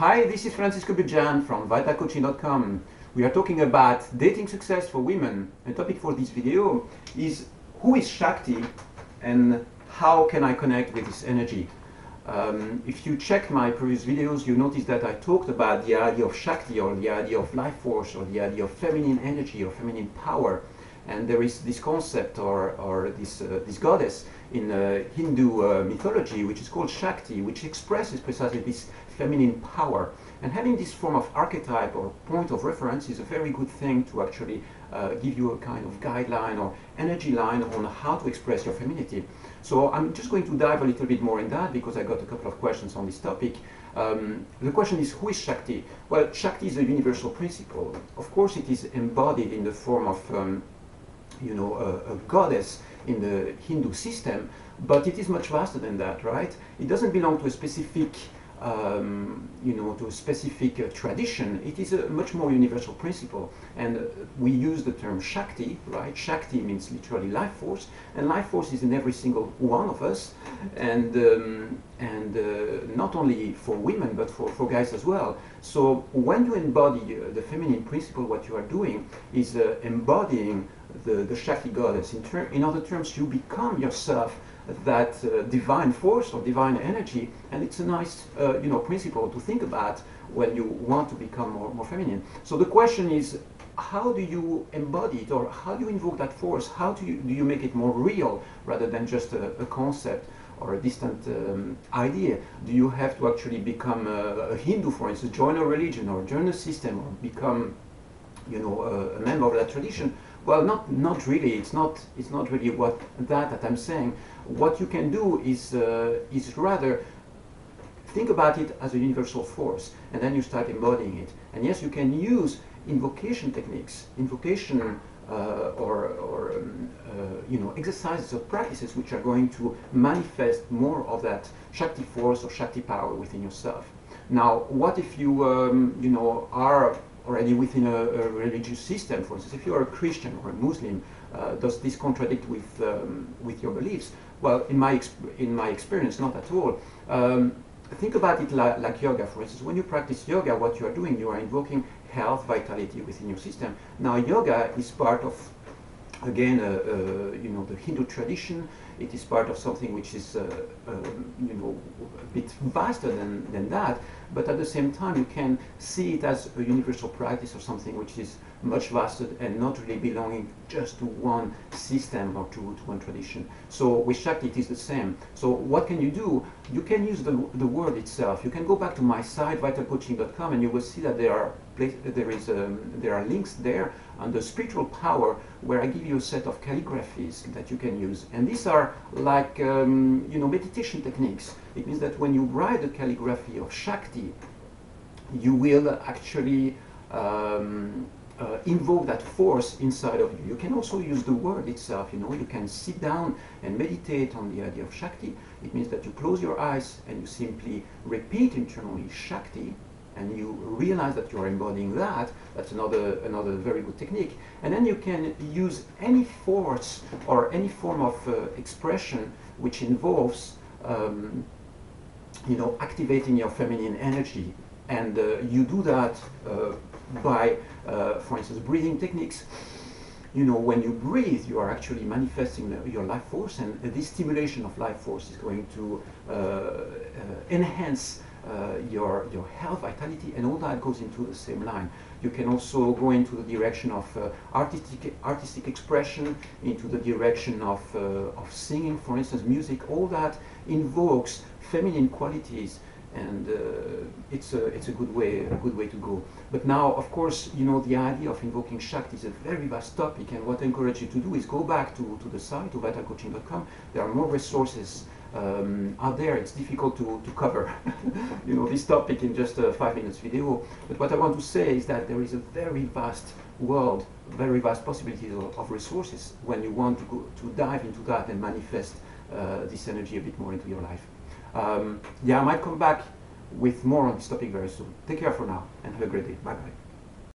Hi, this is Francisco Bijan from vitalcoaching.com. We are talking about dating success for women. The topic for this video is who is Shakti and how can I connect with this energy? If you check my previous videos, you notice that I talked about the idea of Shakti, or the idea of life force, or the idea of feminine energy or feminine power. And there is this concept or this goddess in Hindu mythology, which is called Shakti, which expresses precisely this feminine power. And having this form of archetype or point of reference is a very good thing to actually give you a kind of guideline or energy line on how to express your femininity. So I'm just going to dive a little bit more in that because I got a couple of questions on this topic. The question is, who is Shakti? Well, Shakti is a universal principle. Of course, it is embodied in the form of a goddess in the Hindu system, but it is much vaster than that, right? It doesn't belong to a specific tradition. It is a much more universal principle, and we use the term Shakti, right? Shakti means literally life force, and life force is in every single one of us, and not only for women but for guys as well. So when you embody the feminine principle, what you are doing is embodying the Shakti goddess. In other terms, you become yourself that divine force or divine energy, and it's a nice principle to think about when you want to become more feminine. So the question is, how do you embody it, or how do you invoke that force? How do you make it more real rather than just a concept or a distant idea? Do you have to actually become a Hindu, for instance, join a religion or join a system or become a member of that tradition? Well, not really. It's not really that I'm saying. What you can do is rather think about it as a universal force, and then you start embodying it. And yes, you can use invocation techniques, exercises or practices which are going to manifest more of that Shakti force or Shakti power within yourself. Now, what if you are already within a religious system? For instance, if you are a Christian or a Muslim, does this contradict with your beliefs? Well, in my experience, not at all. Think about it like yoga, for instance. When you practice yoga, what you are doing, you are invoking health, vitality within your system. Now, yoga is part of, again, the Hindu tradition. It is part of something which is, a bit vaster than that. But at the same time, you can see it as a universal practice or something which is much vaster and not really belonging just to one system or to one tradition. So with Shakti, it is the same. So what can you do? You can use the word itself. You can go back to my site, vitalcoaching.com, and you will see that there are links there under spiritual power, where I give you a set of calligraphies that you can use. And these are like meditation techniques. It means that when you write the calligraphy of Shakti, you will actually invoke that force inside of you. You can also use the word itself. You can sit down and meditate on the idea of Shakti. It means that you close your eyes and you simply repeat internally Shakti, and you realize that you are embodying that. That's another very good technique. And then you can use any force or any form of expression which involves activating your feminine energy. And you do that by, for instance, breathing techniques. When you breathe, you are actually manifesting your life force, and this stimulation of life force is going to enhance your health, vitality, and all that goes into the same line. You can also go into the direction of artistic expression, into the direction of singing, for instance, music. All that invokes feminine qualities, and it's a good way to go. But now, of course, the idea of invoking Shakti is a very vast topic, and what I encourage you to do is go back to the site, to vitalcoaching.com. There are more resources out there. It's difficult to cover this topic in just a 5 minutes video. But what I want to say is that there is a very vast world, very vast possibilities of resources when you want to dive into that and manifest this energy a bit more into your life. I might come back with more on this topic very soon. Take care for now, and have a great day. Bye bye.